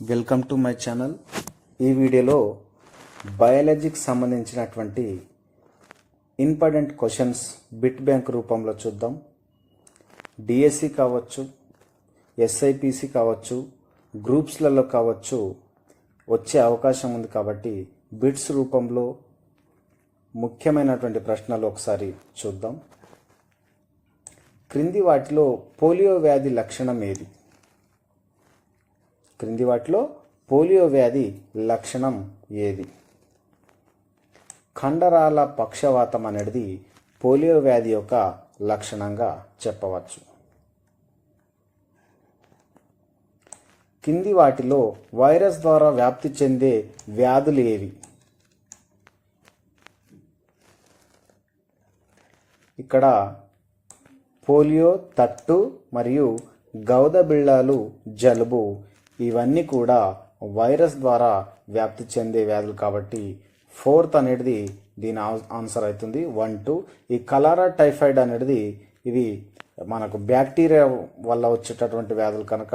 Welcome to my channel. ఈ వీడియోలో బయాలజీకి సంబంధించినటువంటి ఇంపార్టెంట్ క్వశ్చన్స్ బిట్ బ్యాంక్ రూపంలో చూద్దాం. డిఎస్సి కావచ్చు, ఎస్ఐపిసి కావచ్చు, గ్రూప్స్లలో కావచ్చు వచ్చే అవకాశం ఉంది. కాబట్టి బిట్స్ రూపంలో ముఖ్యమైనటువంటి ప్రశ్నలు ఒకసారి చూద్దాం. క్రింది వాటిలో పోలియో వ్యాధి లక్షణం ఏది? క్రింది వాటిలో పోలియో వ్యాధి లక్షణం ఏది? కండరాల పక్షవాతం అనేది పోలియో వ్యాధి యొక్క లక్షణంగా చెప్పవచ్చు. కింది వాటిలో వైరస్ ద్వారా వ్యాప్తి చెందే వ్యాధులు ఏవి? ఇక్కడ పోలియో, తట్టు మరియు గౌదబిళ్ళాలు, జలుబు ఇవన్నీ కూడా వైరస్ ద్వారా వ్యాప్తి చెందే వ్యాధులు. కాబట్టి ఫోర్త్ అనేది దీని ఆన్సర్ అవుతుంది. 1, 2. ఈ కలరా టైఫాయిడ్ అనేది ఇవి మనకు బ్యాక్టీరియా వల్ల వచ్చేటటువంటి వ్యాధులు కనుక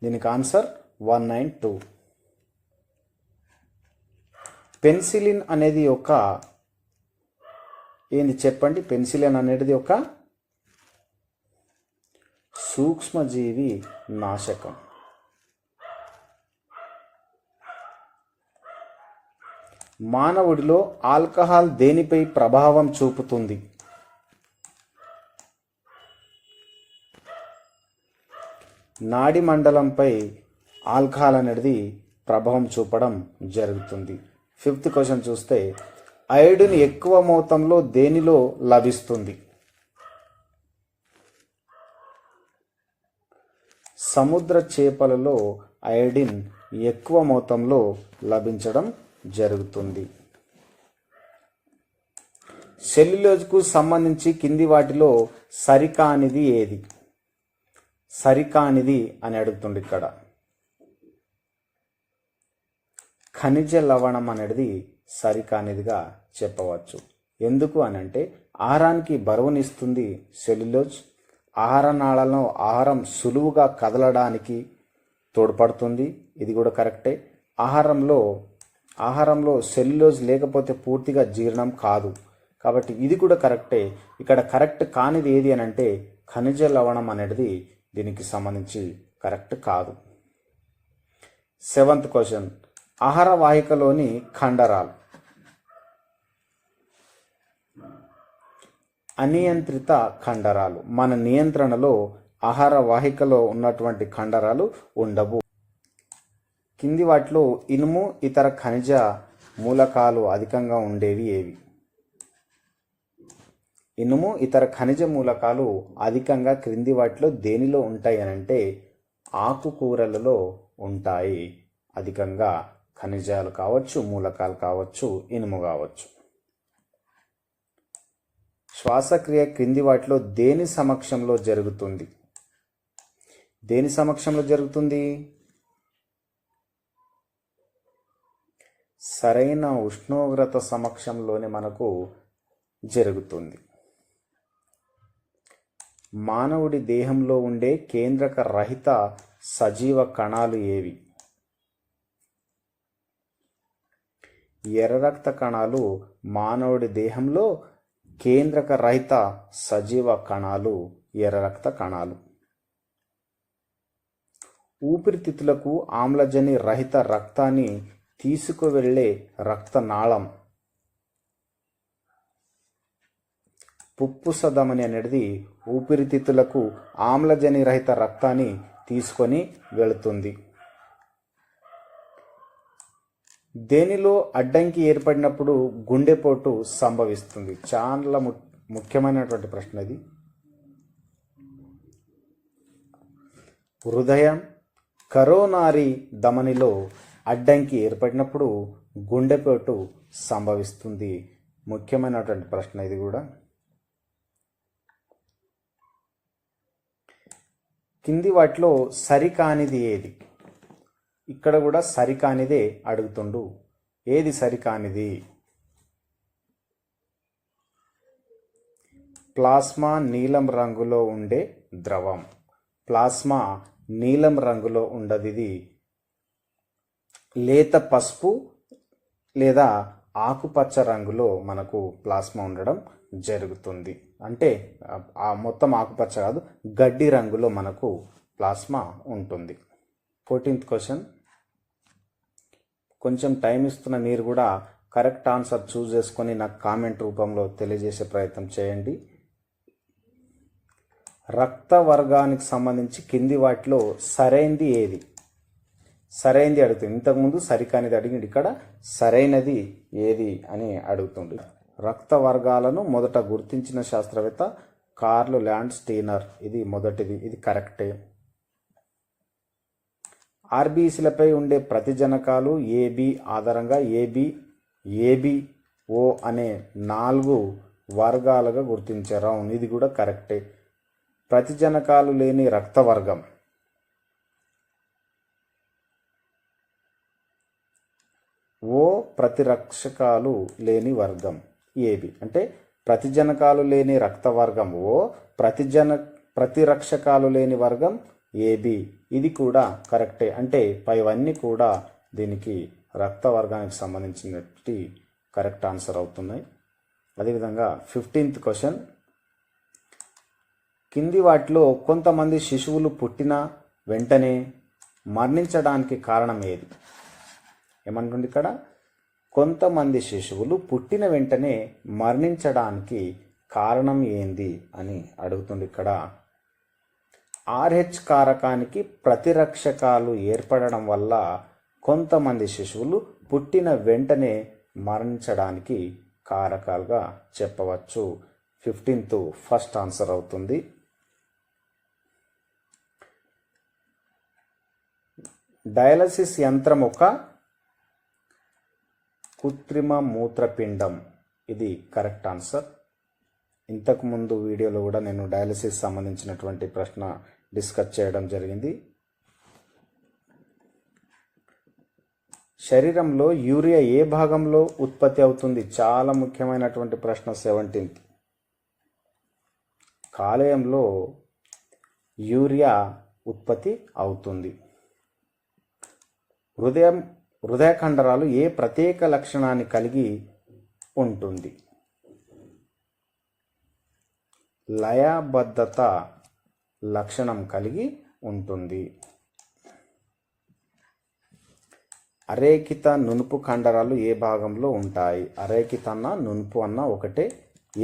దీనికి ఆన్సర్ 1 and 2. పెన్సిలిన్ అనేది ఒక ఏంది చెప్పండి? పెన్సిలిన్ అనేది ఒక సూక్ష్మజీవి నాశకం. మానవుడిలో ఆల్కహాల్ దేనిపై ప్రభావం చూపుతుంది? నాడి మండలంపై ఆల్కహాల్ అనేది ప్రభావం చూపడం జరుగుతుంది. 5th క్వశ్చన్ చూస్తే అయోడిన్ ఎక్కువ మోతాదులో దేనిలో లభిస్తుంది? సముద్ర చేపలలో అయోడిన్ ఎక్కువ మోతాదులో లభించడం జరుగుతుంది. సెల్యులోజ్కు సంబంధించి కింది వాటిలో సరికానిది ఏది? సరికానిది అని అడుగుతుంది. ఇక్కడ ఖనిజ లవణం అనేది సరికానిదిగా చెప్పవచ్చు. ఎందుకు అని అంటే ఆహారానికి బరువునిస్తుంది సెల్యులోజ్. ఆహార నాళాలను ఆహారం సులువుగా కదలడానికి తోడ్పడుతుంది. ఇది కూడా కరెక్టే. ఆహారంలో సెల్యులోజ్ లేకపోతే పూర్తిగా జీర్ణం కాదు. కాబట్టి ఇది కూడా కరెక్టే. ఇక్కడ కరెక్ట్ కానిది ఏది అని అంటే ఖనిజ లవణం అనేది దీనికి సంబంధించి కరెక్ట్ కాదు. 7th క్వశ్చన్ ఆహార వాహికలోని కండరాలు. అనియంత్రిత కండరాలు. మన నియంత్రణలో ఆహార వాహికలో ఉన్నటువంటి కండరాలు ఉండవు. కింది వాటిలో ఇనుము ఇతర ఖనిజ మూలకాలు అధికంగా ఉండేవి ఏవి? ఇనుము ఇతర ఖనిజ మూలకాలు అధికంగా క్రింది వాటిలో దేనిలో ఉంటాయి అని అంటే ఆకుకూరలలో ఉంటాయి. అధికంగా ఖనిజాలు కావచ్చు, మూలకాలు కావచ్చు, ఇనుము కావచ్చు. శ్వాసక్రియ క్రింది వాటిలో దేని సమక్షంలో జరుగుతుంది? దేని సమక్షంలో జరుగుతుంది? సరైన ఉష్ణోగ్రత సమక్షంలోనే మనకు జరుగుతుంది. మానవుడి దేహంలో ఉండే కేంద్రక రహిత సజీవ కణాలు ఏవి? ఎర్ర రక్త కణాలు మానవుడి దేహంలో కేంద్రక రహిత సజీవ కణాలు ఎర్ర రక్త కణాలు. ఊపిరితిత్తులకు ఆమ్లజని రహిత రక్తాన్ని తీసుకువెళ్ళే రక్తనాళం పుప్పుసధమని అనేది ఊపిరితిత్తులకు ఆమ్లజని రహిత రక్తాన్ని తీసుకొని వెళుతుంది. దేనిలో అడ్డంకి ఏర్పడినప్పుడు గుండెపోటు సంభవిస్తుంది? చాలా ముఖ్యమైనటువంటి ప్రశ్న ఇది. హృదయం కరోనారీ ధమనిలో అడ్డంకి ఏర్పడినప్పుడు గుండెపోటు సంభవిస్తుంది. ముఖ్యమైనటువంటి ప్రశ్న ఇది కూడా. కింది వాటిలో సరికానిది ఏది? ఇక్కడ కూడా సరికానిదే అడుగుతుండు. ఏది సరికానిది? ప్లాస్మా నీలం రంగులో ఉండే ద్రవం. ప్లాస్మా నీలం రంగులో ఉండదు. ఇది లేత పసుపు లేదా ఆకుపచ్చ రంగులో మనకు ప్లాస్మా ఉండడం జరుగుతుంది. అంటే ఆ మొత్తం ఆకుపచ్చ కాదు, గడ్డి రంగులో మనకు ప్లాస్మా ఉంటుంది. 14th question. కొంచెం టైం ఇస్తున్న మీరు కూడా కరెక్ట్ ఆన్సర్ చూస్ చేసుకొని నాకు కామెంట్ రూపంలో తెలియజేసే ప్రయత్నం చేయండి. రక్త వర్గానికి సంబంధించి కింది వాటిలో సరైనది ఏది? సరైనది అడుగుతుంది. ఇంతకుముందు సరికానిది అడిగింది, ఇక్కడ సరైనది ఏది అని అడుగుతుంది. రక్త వర్గాలను మొదట గుర్తించిన శాస్త్రవేత్త కార్ల్ ల్యాండ్ స్టీనర్. ఇది మొదటిది, ఇది కరెక్టే. ఆర్బీసీలపై ఉండే ప్రతిజనకాలు ఏబి ఆధారంగా ఏబిఓ అనే 4 వర్గాలుగా గుర్తించారు. అవును, ఇది కూడా కరెక్టే. ప్రతిజనకాలు లేని రక్త వర్గం ఓ, ప్రతిరక్షకాలు లేని వర్గం ఏబి. అంటే ప్రతిజనకాలు లేని రక్త వర్గం ఓ, ప్రతిరక్షకాలు లేని వర్గం ఏబి. ఇది కూడా కరెక్టే. అంటే పైవన్నీ కూడా దీనికి రక్త వర్గానికి సంబంధించినటువంటి కరెక్ట్ ఆన్సర్ అవుతున్నాయి. అదేవిధంగా 15th క్వశ్చన్. కింది వాటిలో కొంతమంది శిశువులు పుట్టిన వెంటనే మరణించడానికి కారణం ఏది? ఏమంటుంది ఇక్కడ? కొంతమంది శిశువులు పుట్టిన వెంటనే మరణించడానికి కారణం ఏంది అని అడుగుతుంది. ఇక్కడ RH కారకానికి ప్రతిరక్షకాలు ఏర్పడడం వల్ల కొంతమంది శిశువులు పుట్టిన వెంటనే మరణించడానికి కారకాలుగా చెప్పవచ్చు. 15th ఫస్ట్ ఆన్సర్ అవుతుంది. డయాలసిస్ యంత్రం ఒక కృత్రిమ మూత్రపిండం. ఇది కరెక్ట్ ఆన్సర్. ఇంతకుముందు వీడియోలో కూడా నేను డయాలసిస్ సంబంధించినటువంటి ప్రశ్న డిస్కస్ చేయడం జరిగింది. శరీరంలో యూరియా ఏ భాగంలో ఉత్పత్తి అవుతుంది? చాలా ముఖ్యమైనటువంటి ప్రశ్న. 17th. కాలేయంలో యూరియా ఉత్పత్తి అవుతుంది. హృదయ కండరాలు ఏ ప్రత్యేక లక్షణాన్ని కలిగి ఉంటుంది? లయబద్ధత లక్షణం కలిగి ఉంటుంది. అరేఖిత నునుపు కండరాలు ఏ భాగంలో ఉంటాయి? అరేఖిత అన్న నునుపు అన్న ఒకటే,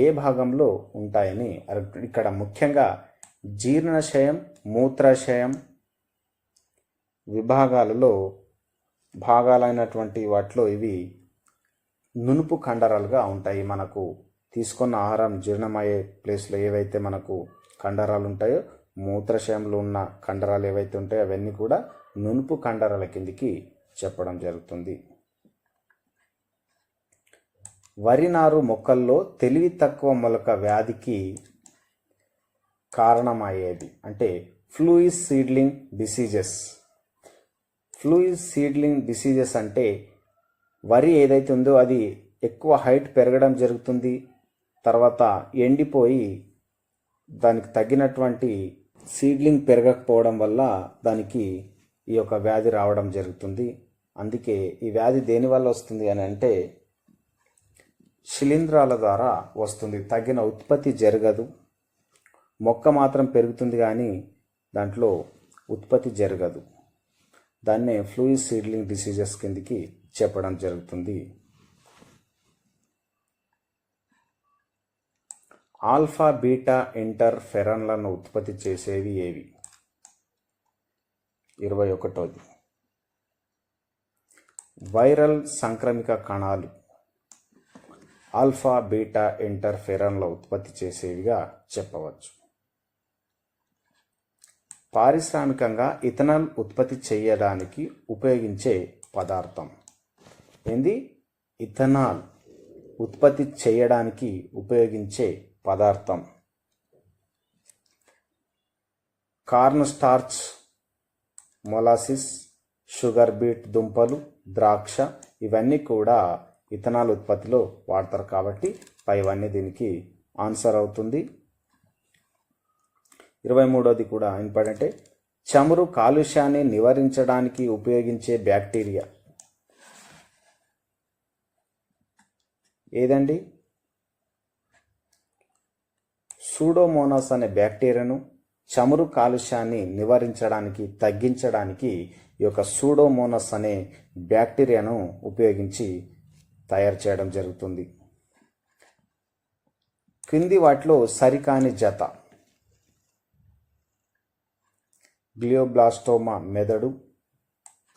ఏ భాగంలో ఉంటాయని ఇక్కడ ముఖ్యంగా జీర్ణశయం, మూత్రాశయం విభాగాలలో భాగాలైనటువంటి వాటిలో ఇవి నునుపు కండరాలుగా ఉంటాయి. మనకు తీసుకున్న ఆహారం జీర్ణమయ్యే ప్లేస్లో ఏవైతే మనకు కండరాలు ఉంటాయో, మూత్రాశయంలో ఉన్న కండరాలు ఏవైతే ఉంటాయో అవన్నీ కూడా నునుపు కండరాల కిందికి చెప్పడం జరుగుతుంది. వరి నారు మొక్కల్లో తెలివి తక్కువ మొలక వ్యాధికి కారణమయ్యేది అంటే ఫ్లూయిస్ సీడ్లింగ్ డిసీజెస్. ఫ్లూయిస్ సీడ్లింగ్ డిసీజెస్ అంటే వరి ఏదైతే ఉందో అది ఎక్కువ హైట్ పెరగడం జరుగుతుంది, తర్వాత ఎండిపోయి దానికి తగినటువంటి సీడ్లింగ్ పెరగకపోవడం వల్ల దానికి ఈ యొక్క వ్యాధి రావడం జరుగుతుంది. అందుకే ఈ వ్యాధి దేనివల్ల వస్తుంది అని అంటే శిలీంధ్రాల ద్వారా వస్తుంది. తగిన ఉత్పత్తి జరగదు, మొక్క మాత్రం పెరుగుతుంది కానీ దాంట్లో ఉత్పత్తి జరగదు. దాన్నే ఫ్లూయిస్ సీడ్లింగ్ డిసీజెస్ కిందికి చెప్పడం జరుగుతుంది. ఆల్ఫా బీటా ఇంటర్ఫెరాన్లను ఉత్పత్తి చేసేవి ఏవి? 21వ. వైరల్ సంక్రమిక కణాలు ఆల్ఫా బీటా ఇంటర్ఫెరాన్ల ఉత్పత్తి చేసేవిగా చెప్పవచ్చు. పారిశ్రామికంగా ఇథనాల్ ఉత్పత్తి చేయడానికి ఉపయోగించే పదార్థం ఏంది? ఇథనాల్ ఉత్పత్తి చేయడానికి ఉపయోగించే పదార్థం corn starch, molasses, sugar beat దుంపలు, ద్రాక్ష ఇవన్నీ కూడా ఇథనాల్ ఉత్పత్తిలో వాడతారు. కాబట్టి పైవన్నీ దీనికి ఆన్సర్ అవుతుంది. 23వది కూడా ఇంపార్టెంటే. చమురు కాలుష్యాన్ని నివారించడానికి ఉపయోగించే బ్యాక్టీరియా ఏదండి? సూడోమోనాస్ అనే బ్యాక్టీరియాను చమురు కాలుష్యాన్ని నివారించడానికి, తగ్గించడానికి ఈ యొక్క సూడోమోనాస్ అనే బ్యాక్టీరియాను ఉపయోగించి తయారు చేయడం జరుగుతుంది. క్రింది వాటిలో సరికాని జత. గ్లియోబ్లాస్టోమా మెదడు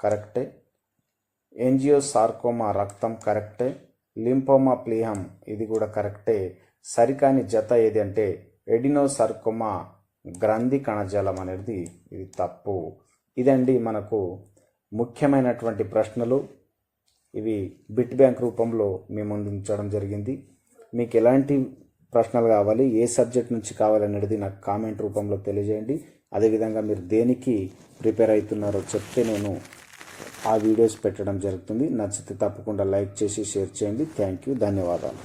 కరెక్టే. ఎంజియోసార్కోమా రక్తం కరెక్టే. లింఫోమా ప్లీహం ఇది కూడా కరెక్టే. సరికాని జత ఏది అంటే ఎడినోసార్కోమా గ్రంథి కణజాలం అనేది ఇది తప్పు. ఇదండి మనకు ముఖ్యమైనటువంటి ప్రశ్నలు. ఇవి బిట్ బ్యాంక్ రూపంలో మీ ముందు ఉంచడం జరిగింది. మీకు ఎలాంటి ప్రశ్నలు కావాలి, ఏ సబ్జెక్ట్ నుంచి కావాలనేది నాకు కామెంట్ రూపంలో తెలియజేయండి. అదేవిధంగా మీరు దేనికి ప్రిపేర్ అవుతున్నారో చెప్తే నేను ఆ వీడియోస్ పెట్టడం జరుగుతుంది. నచ్చితే తప్పకుండా లైక్ చేసి షేర్ చేయండి. థ్యాంక్ యూ, ధన్యవాదాలు.